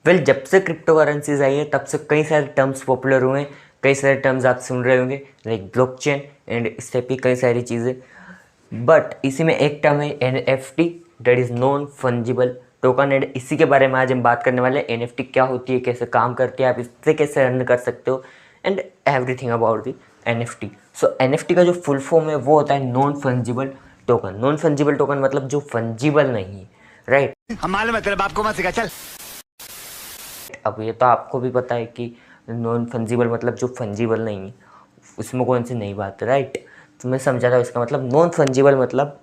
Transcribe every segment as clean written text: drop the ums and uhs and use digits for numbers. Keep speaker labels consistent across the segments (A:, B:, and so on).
A: Well जब से crypto currencies आई है तब से कई सारे टर्म्स पॉपुलर हुए हैं, कई सारे टर्म्स आप सुन रहे होंगे लाइक ब्लॉकचेन एंड इस टाइप की कई सारी चीज़ें। बट इसी में एक टर्म है NFT, that is non fungible token, and इसी के बारे में आज हम बात करने वाले हैं। NFT क्या होती है, कैसे काम करती है, आप इससे कैसे अर्न कर सकते हो, and everything about the NFT। So NFT का जो फुल फॉर्म है वो होता है non fungible token. Non fungible token मतलब जो फंजिबल नहीं है, राइट।
B: हम मालूम है तेरे बाप को मत सिखा, चल।
A: अब ये तो आपको भी पता है कि नॉन फंजिबल मतलब जो फंजिबल नहीं है, उसमें कौन सी नई बात है, राइट। तो मैं समझा था इसका मतलब नॉन फंजिबल मतलब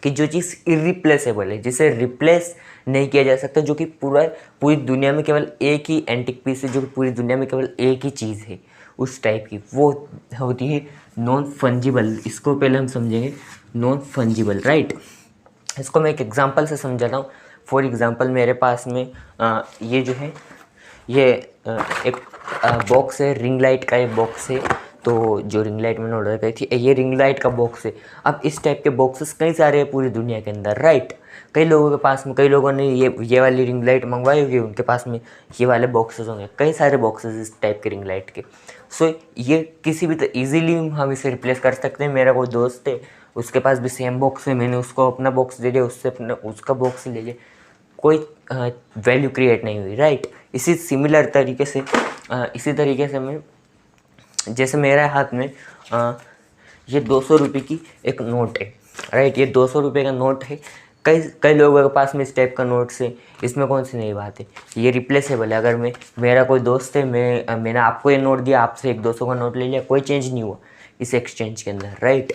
A: कि जो चीज़ इरिप्लेसेबल है, जिसे रिप्लेस नहीं किया जा सकता, जो कि पूरी दुनिया में केवल एक ही एंटिक पीस है, जो कि पूरी दुनिया में केवल एक ही चीज़ है उस टाइप की, वो होती है नॉन फंजिबल। इसको पहले हम समझेंगे नॉन फंजिबल, राइट। इसको मैं एक एग्जांपल से समझाता हूँ। फॉर एग्जांपल मेरे पास में ये जो है ये एक बॉक्स है, रिंग लाइट का ये बॉक्स है। तो जो रिंग लाइट मैंने ऑर्डर करी थी, ये रिंग लाइट का बॉक्स है। अब इस टाइप के बॉक्सेस कई सारे हैं पूरी दुनिया के अंदर, राइट। कई लोगों के पास में, कई लोगों ने ये वाली रिंग लाइट मंगवाई होगी, उनके पास में ये वाले बॉक्सेस होंगे, कई सारे बॉक्सेस इस टाइप के रिंग लाइट के। सो ये किसी भी ईजीली हम इसे रिप्लेस कर सकते हैं। मेरा कोई दोस्त है, उसके पास भी सेम बॉक्स है, मैंने उसको अपना बॉक्स दे दिया, उससे अपना उसका बॉक्स ले लिया, कोई वैल्यू क्रिएट नहीं हुई, राइट। इसी तरीके से मैं, जैसे मेरे हाथ में ये 200 रुपये की एक नोट है, राइट। ये 200 रुपये का नोट है। कई कई लोगों के पास में इस टाइप का नोट्स है। इसमें कौन सी नई बात है, ये रिप्लेसेबल है। अगर मेरा कोई दोस्त है, मैंने आपको ये नोट दिया, आपसे एक 200 का नोट ले लिया, कोई चेंज नहीं हुआ इस एक्सचेंज के अंदर, राइट।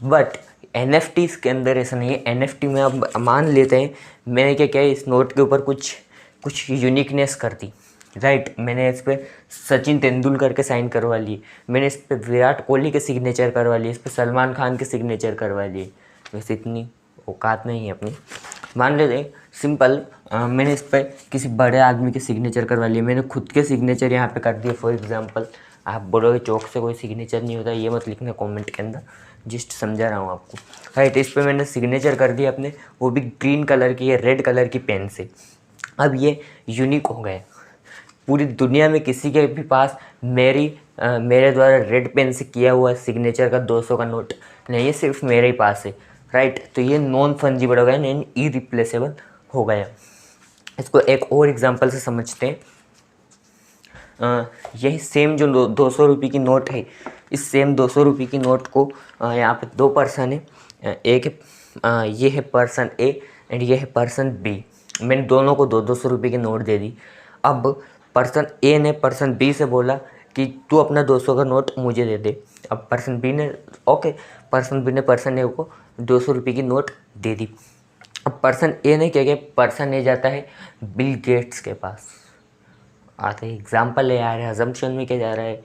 A: बट NFTs के अंदर ऐसा नहीं है। NFT में अब मान लेते हैं मैंने क्या किया, इस नोट के ऊपर कुछ यूनिकनेस कर दी, राइट। मैंने इस पर सचिन तेंदुलकर के साइन करवा लिए, मैंने इस पर विराट कोहली के सिग्नेचर करवा लिए, इस पर सलमान खान के सिग्नेचर करवा लिए। वैसे इतनी औकात नहीं है अपनी। मान लेते हैं सिंपल, मैंने इस पर किसी बड़े आदमी के सिग्नेचर करवा लिए, मैंने खुद के सिग्नेचर यहाँ पे कर दिए। फॉर एग्जांपल, आप बोलोगे चौक से कोई सिग्नेचर नहीं होता, ये मत लिखना कमेंट के अंदर, जस्ट समझा रहा हूँ आपको, राइट। इस पर मैंने सिग्नेचर कर दिया अपने, वो भी ग्रीन कलर की या रेड कलर की पेन से। अब ये यूनिक हो गए। पूरी दुनिया में किसी के भी पास मेरे द्वारा रेड पेन से किया हुआ सिग्नेचर का 200 का नोट नहीं है, सिर्फ मेरे ही पास है, राइट। तो ये नॉन फंजिबल हो गया, यानी इरिप्लेसेबल हो गया। इसको एक और एग्जांपल से समझते हैं। यही सेम जो 200 रुपये की नोट है, इस सेम 200 रुपये की नोट को यहाँ पे दो पर्सन है, एक ये है पर्सन ए एंड ये है पर्सन बी। मैंने दोनों को 200 रुपये की नोट दे दी। अब पर्सन ए ने पर्सन बी से बोला कि तू अपना 200 का नोट मुझे दे दे। अब पर्सन बी ने पर्सन बी ने पर्सन ए को 200 रुपये की नोट दे दी। अब पर्सन ए ने क्या किया, पर्सन ए जाता है बिल गेट्स के पास। आते एग्जाम्पल है यार, अजम्पशन में क्या जा रहा है।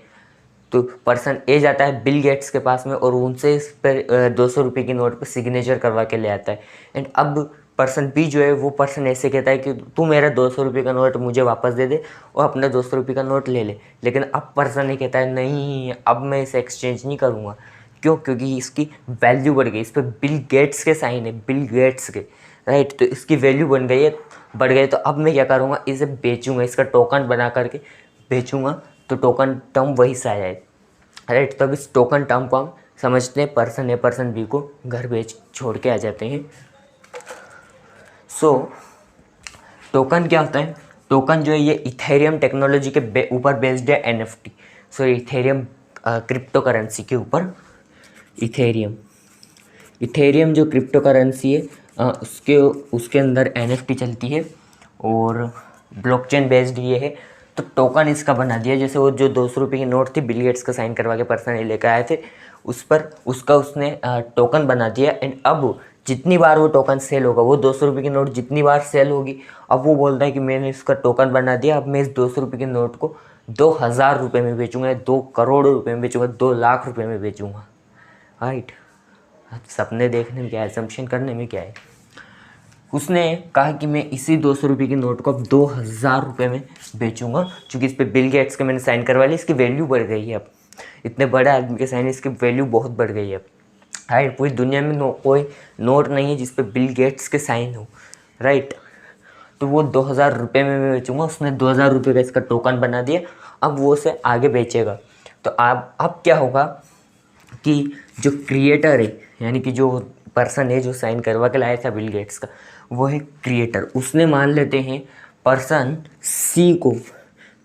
A: तो पर्सन ए जाता है बिल गेट्स के पास में और उनसे इस पर 200 रुपये की नोट पर सिग्नेचर करवा के ले आता है। एंड अब पर्सन बी जो है वो पर्सन ऐसे कहता है कि तू मेरा 200 रुपये का नोट मुझे वापस दे दे और अपना 200 रुपये का नोट ले ले। लेकिन अब पर्सन ये कहता है नहीं, अब मैं इसे एक्सचेंज नहीं करूँगा। क्यों? क्योंकि इसकी वैल्यू बढ़ गई, इस पर बिल गेट्स के साइन है, बिल गेट्स के, राइट। तो इसकी वैल्यू बढ़ गई। तो अब मैं क्या करूँगा, इसे बेचूंगा, इसका टोकन बना करके बेचूंगा। तो टोकन टर्म वही से आ जाए, राइट। तब इस टोकन टर्म को हम समझते हैं, पर्सन ए पर्सन बी को घर बेच छोड़ के आ जाते हैं। सो टोकन क्या होता है? टोकन जो है ये इथेरियम टेक्नोलॉजी के ऊपर बेस्ड है, NFT। सो इथेरियम क्रिप्टो करेंसी के ऊपर, इथेरियम जो क्रिप्टो करेंसी है उसके अंदर NFT चलती है और ब्लॉकचेन बेस्ड ये है। तो टोकन इसका बना दिया, जैसे वो जो 200 रुपये की नोट थी बिल गेट्स का साइन करवा के पर्सन लेकर आए थे, उस पर उसने टोकन बना दिया। एंड अब जितनी बार वो टोकन सेल होगा, वो 200 रुपये की नोट जितनी बार सेल होगी, अब वो बोलता है कि मैंने इसका टोकन बना दिया, अब मैं इस 200 रुपये की नोट को 2000 रुपये में बेचूंगा, 2 करोड़ रुपये में बेचूंगा, 2 लाख रुपये में बेचूंगा, राइट। सपने देखने में क्या है, असम्पशन करने में क्या है। उसने कहा कि मैं इसी 200 रुपये की नोट को अब 2000 रुपये में बेचूंगा, क्योंकि इस पर बिल गेट्स के मैंने साइन करवा लिया, इसकी वैल्यू बढ़ गई है। अब इतने बड़े आदमी के साइन, इसकी वैल्यू बहुत बढ़ गई है अब, राइट। पूरी दुनिया में कोई नोट नहीं है जिस पे बिल गेट्स के साइन हो, राइट। तो वो 2000 रुपये में मैं बेचूंगा। उसने 2000 रुपये का इसका टोकन बना दिया, अब वो उसे आगे बेचेगा। तो अब क्या होगा कि जो क्रिएटर है, यानी कि जो पर्सन है जो साइन करवा के लाया था बिल गेट्स का, वो है क्रिएटर। उसने मान लेते हैं पर्सन सी को,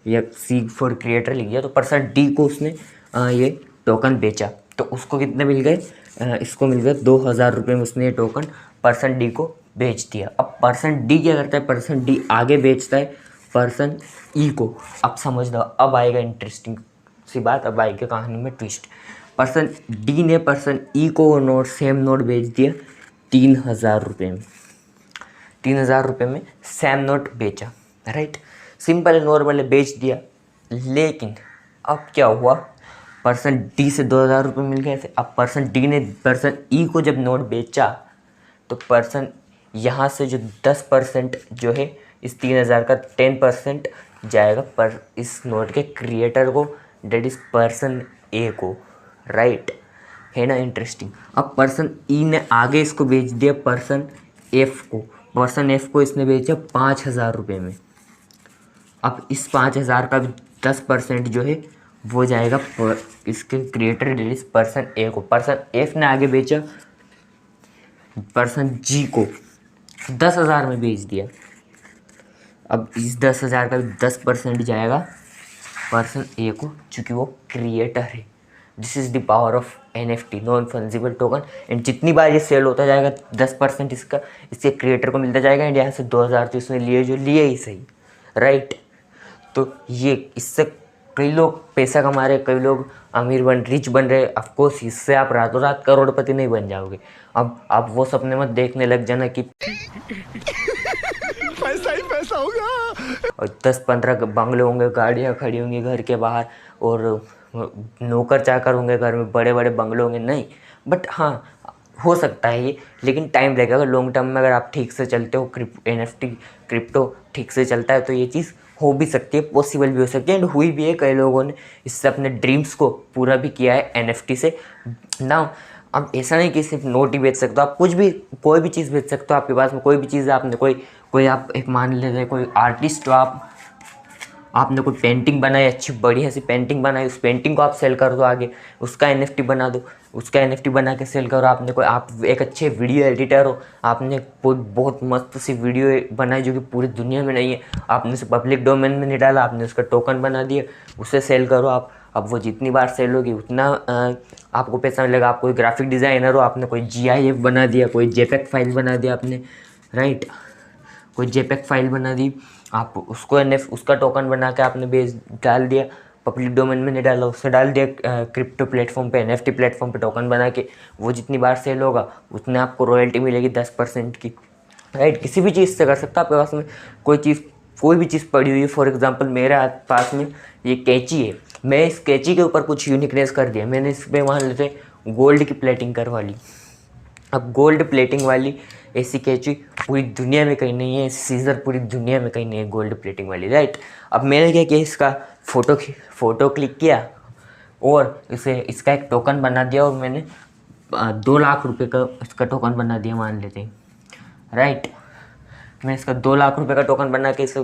A: या सी फॉर क्रिएटर लिख दिया, तो पर्सन डी को उसने ये टोकन बेचा। तो उसको कितने मिल गए, इसको मिल गए 2000 रुपये में। उसने ये टोकन पर्सन डी को बेच दिया। अब पर्सन डी क्या करता है, पर्सन डी आगे बेचता है पर्सन ई को। अब समझ लो, अब आएगा इंटरेस्टिंग सी बात, अब आएगी कहानी में ट्विस्ट। पर्सन डी ने पर्सन ई को वो नोट, सेम नोट बेच दिया 3000 रुपये में। 3000 रुपये में सेम नोट बेचा, राइट। सिंपल नॉर्मल बेच दिया। लेकिन अब क्या हुआ, पर्सन डी से 2000 रुपये मिल गए थे। अब पर्सन डी ने पर्सन ई को जब नोट बेचा, तो पर्सन यहाँ से जो 10% जो है इस 3000 का 10% जाएगा पर इस नोट के क्रिएटर को, डेट इज पर्सन ए को, राइट। है ना इंटरेस्टिंग। अब पर्सन ई ने आगे इसको बेच दिया पर्सन एफ को। पर्सन एफ को इसने बेचा 5000 रुपये में। अब इस 5000 का भी 10% जो है वो जाएगा इसके क्रिएटर, डेट इज पर्सन ए को। पर्सन एफ ने आगे बेचा पर्सन जी को, 10,000 में बेच दिया। अब इस 10,000 का 10% जाएगा पर्सन ए को, चूँकि वो क्रिएटर है। This is the power of NFT, non fungible token. And जितनी बार ये सेल होता जाएगा 10% इसका इसके क्रिएटर को मिलता जाएगा। एंड यहाँ से 2000 तो इसने लिए, जो लिए ही सही, राइट। तो ये इससे कई लोग पैसा कमा रहे, कई लोग अमीर रिच बन रहे। ऑफकोर्स इससे आप रातों रात करोड़पति नहीं बन जाओगे। अब आप वो सपने मत देखने लग जाना कि
B: पैसा ही पैसा होगा,
A: और 10-15 बंगले होंगे, गाड़ियाँ खड़ी होंगी घर के बाहर, और नौकर चाकर होंगे घर में, बड़े बड़े बंगले होंगे, नहीं। बट हाँ, हो सकता है ये, लेकिन टाइम लगेगा। अगर लॉन्ग टर्म में अगर आप ठीक से चलते हो, NFT क्रिप्टो ठीक से चलता है, तो ये चीज़ हो भी सकती है, पॉसिबल भी हो सकती है। एंड हुई भी है, कई लोगों ने इससे अपने ड्रीम्स को पूरा भी किया है NFT से ना। अब ऐसा नहीं कि सिर्फ नोट ही बेच सकते हो, आप कुछ भी, कोई भी चीज़ बेच सकते हो। आपके पास में कोई भी चीज़ है, आपने कोई आप एक मान लेते कोई आर्टिस्ट हो, आपने कोई पेंटिंग बनाई, अच्छी बढ़िया सी पेंटिंग बनाई, उस पेंटिंग को आप सेल कर दो आगे, उसका NFT बना दो, उसका NFT बना के सेल करो। आपने कोई, आप एक अच्छे वीडियो एडिटर हो, आपने कोई बहुत मस्त सी वीडियो बनाई जो कि पूरी दुनिया में नहीं है, आपने उसे पब्लिक डोमेन में नहीं डाला, आपने उसका टोकन बना दिया, उसे सेल करो आप। अब वो जितनी बार सेल होगी उतना आपको पैसा मिलेगा। आप कोई ग्राफिक डिज़ाइनर हो, आपने कोई GIF बना दिया, कोई JPEG फाइल बना दिया आपने, राइट, कोई JPEG फाइल बना दी, आप उसको उसका टोकन बना के आपने बेच डाल दिया, पब्लिक डोमेन में नहीं डाला, उससे डाल दिया क्रिप्टो प्लेटफॉर्म पे, NFT प्लेटफॉर्म पे टोकन बना के। वो जितनी बार सेल होगा उतने आपको रॉयल्टी मिलेगी 10% की, राइट। किसी भी चीज़ से कर सकते हो। आपके पास में कोई भी चीज़ पड़ी हुई है, फॉर एग्जांपल मेरे पास में ये कैंची है, मैं इस कैंची के ऊपर कुछ यूनिकनेस कर दिया, मैंने इस पर मान लेते गोल्ड की प्लेटिंग करवा ली। अब गोल्ड प्लेटिंग वाली ऐसी कैंची पूरी दुनिया में कहीं नहीं है, सीजर पूरी दुनिया में कहीं नहीं है गोल्ड प्लेटिंग वाली, राइट। अब मैंने क्या किया, इसका फ़ोटो क्लिक किया और इसका एक टोकन बना दिया, और मैंने 2 लाख रुपए का इसका टोकन बना दिया मान लेते हैं, राइट। मैं इसका 2 लाख रुपए का टोकन बना के इसको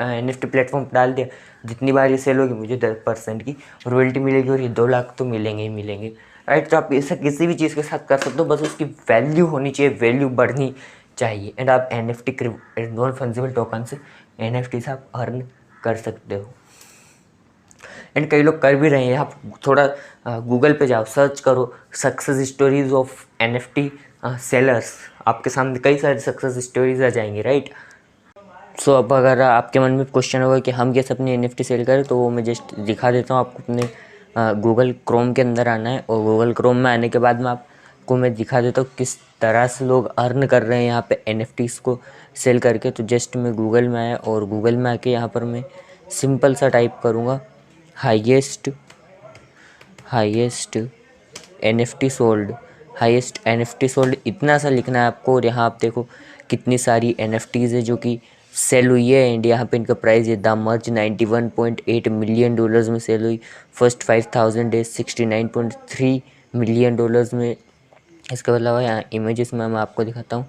A: NFT प्लेटफॉर्म पर डाल दिया। जितनी बार ये सेल होगी मुझे 10% की रॉयल्टी मिलेगी, और ये 2 लाख तो मिलेंगे ही मिलेंगे, राइट। तो आप ऐसा किसी भी चीज़ के साथ कर सकते हो, बस उसकी वैल्यू होनी चाहिए, वैल्यू बढ़नी चाहिए। एंड आप NFT नॉन फंजिबल टोकन से NFT से आप अर्न कर सकते हो। एंड कई लोग कर भी रहे हैं। आप थोड़ा गूगल पे जाओ, सर्च करो success stories of NFT sellers, आपके सामने कई सारी सक्सेस स्टोरीज आ जाएंगी, राइट। सो अब अगर आपके मन में क्वेश्चन होगा कि हम कैसे अपनी NFT सेल करें, तो वो मैं जस्ट दिखा देता हूँ आपको। अपने गूगल क्रोम के अंदर आना है, और गूगल क्रोम में आने के बाद में आपको मैं दिखा देता हूँ किस तरह से लोग अर्न कर रहे हैं यहाँ पे NFTs को सेल करके। तो जस्ट मैं गूगल में आया, और गूगल में आके यहाँ पर मैं सिंपल सा टाइप करूँगा highest NFT sold, highest NFT sold, इतना सा लिखना है आपको। और यहाँ आप देखो कितनी सारी NFTs है जो कि सेल हुई है। एंड यहाँ पे इनका प्राइस ये द मर्ज $91.8 मिलियन में सेल हुई। फर्स्ट 5000 डेज $69.3 मिलियन में इसके अलावा यहाँ इमेजेस में मैं आपको दिखाता हूँ।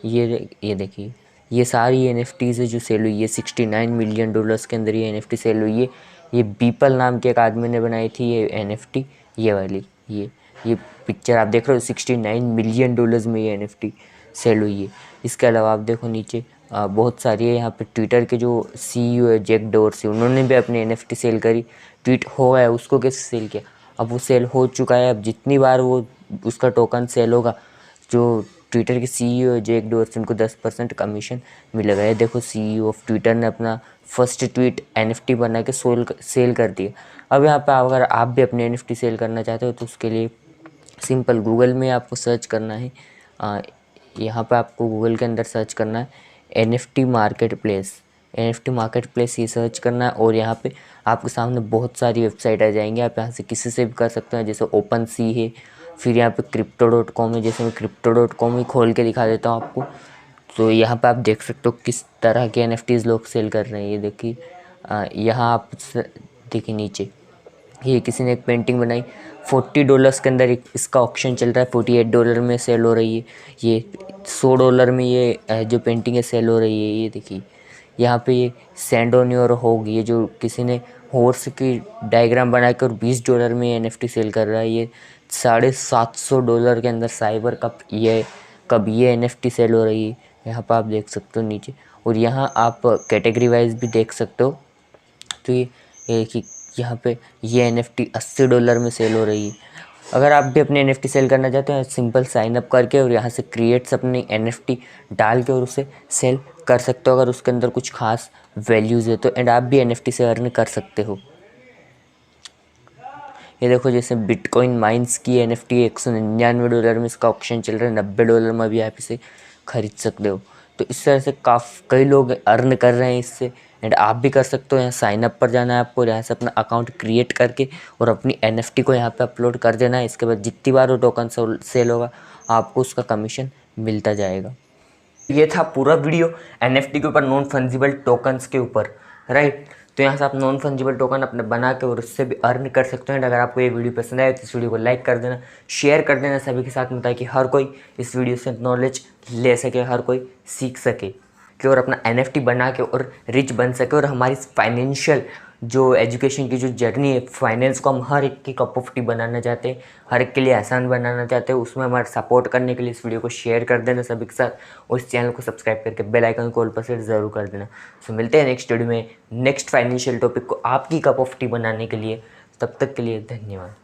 A: ये देखिए ये सारी एनएफटीज़ है जो सेल हुई है। $69 मिलियन के अंदर ये एनएफटी सेल हुई है। ये बीपल नाम के एक आदमी ने बनाई थी ये एनएफटी, ये वाली ये पिक्चर आप देख रहे हो। $69 मिलियन में ये एनएफटी सेल हुई है। इसके अलावा आप देखो नीचे बहुत सारी है। यहाँ पे ट्विटर के जो सीईओ है जैक डोर्सी, उन्होंने भी अपनी एनएफटी सेल करी। ट्वीट हो गया, उसको कैसे सेल किया, अब वो सेल हो चुका है। अब जितनी बार वो उसका टोकन सेल होगा, जो ट्विटर के सीईओ है जैक डोर्सी, उनको 10% कमीशन मिलेगा। ये देखो सीईओ ऑफ ट्विटर ने अपना फर्स्ट ट्वीट एनएफटी बना के सेल कर दिया। अब यहाँ पे अगर आप भी अपने एनएफटी सेल करना चाहते हो तो उसके लिए सिंपल गूगल में आपको सर्च करना है। यहाँ पे आपको गूगल के अंदर सर्च करना है एनएफटी मार्केट प्लेस ये सर्च करना है। और यहाँ पे आपके सामने बहुत सारी वेबसाइट आ जाएंगी। आप यहाँ से किसी से भी कर सकते हैं, जैसे ओपन सी है, फिर यहाँ पे crypto.com है। जैसे मैं crypto.com ही खोल के दिखा देता हूँ आपको। तो यहाँ पे आप देख सकते हो किस तरह के एनएफटीज़ लोग सेल कर रहे हैं। ये देखिए, यहाँ आप देखिए नीचे, ये किसी ने एक पेंटिंग बनाई, $40 के अंदर इसका ऑक्शन चल रहा है। $48 में सेल हो रही है। ये $100 में ये जो पेंटिंग है सेल हो रही है। ये देखिए यहाँ पे ये सैंड ऑन योर होग, ये जो किसी ने हॉर्स की डायग्राम बनाकर $20 में एनएफटी सेल कर रहा है। ये $750 के अंदर साइबर कब ये एनएफटी सेल हो रही है। यहाँ पर आप देख सकते हो नीचे, और यहाँ आप कैटेगरी वाइज भी देख सकते हो। तो ये कि यहाँ पे ये एनएफटी $80 में सेल हो रही है। अगर आप भी अपने एनएफटी सेल करना चाहते हैं, सिंपल साइन अप करके और यहाँ से क्रिएट्स अपनी एनएफटी डाल के और उसे सेल कर सकते हो, अगर उसके अंदर कुछ खास वैल्यूज़ है तो। एंड आप भी एनएफटी से अर्न कर सकते हो। ये देखो, जैसे बिटकॉइन माइंस की एनएफटी $199 में इसका ऑक्शन चल रहा है। $90 में भी आप इसे खरीद सकते हो। तो इस तरह से कई लोग अर्न कर रहे हैं इससे, एंड आप भी कर सकते हो। यहाँ साइन अप पर जाना है आपको, यहाँ से अपना अकाउंट क्रिएट करके और अपनी एनएफटी को यहाँ पे अपलोड कर देना है। इसके बाद जितनी बार वो टोकन सेल होगा आपको उसका कमीशन मिलता जाएगा। ये था पूरा वीडियो एनएफटी के ऊपर, नॉन फंजिबल टोकन्स के ऊपर, राइट। तो यहाँ से आप नॉन फंजिबल टोकन अपने बना के और उससे भी अर्न कर सकते हैं। अगर आपको ये वीडियो पसंद आए तो इस वीडियो को लाइक कर देना, शेयर कर देना सभी के साथ में, ताकि हर कोई इस वीडियो से नॉलेज ले सके, हर कोई सीख सके कि और अपना एनएफटी बना के और रिच बन सके। और हमारी फाइनेंशियल जो एजुकेशन की जो जर्नी है, फाइनेंस को हम हर एक की कप ऑफ टी बनाना चाहते हैं, हर एक के लिए आसान बनाना चाहते हैं। उसमें हमारा सपोर्ट करने के लिए इस वीडियो को शेयर कर देना सभी के साथ, और इस चैनल को सब्सक्राइब करके बेल आइकन को ऑल पर सेट ज़रूर कर देना। सो मिलते हैं नेक्स्ट वीडियो में नेक्स्ट फाइनेंशियल टॉपिक को आपकी कप ऑफ टी बनाने के लिए। तब तक के लिए धन्यवाद।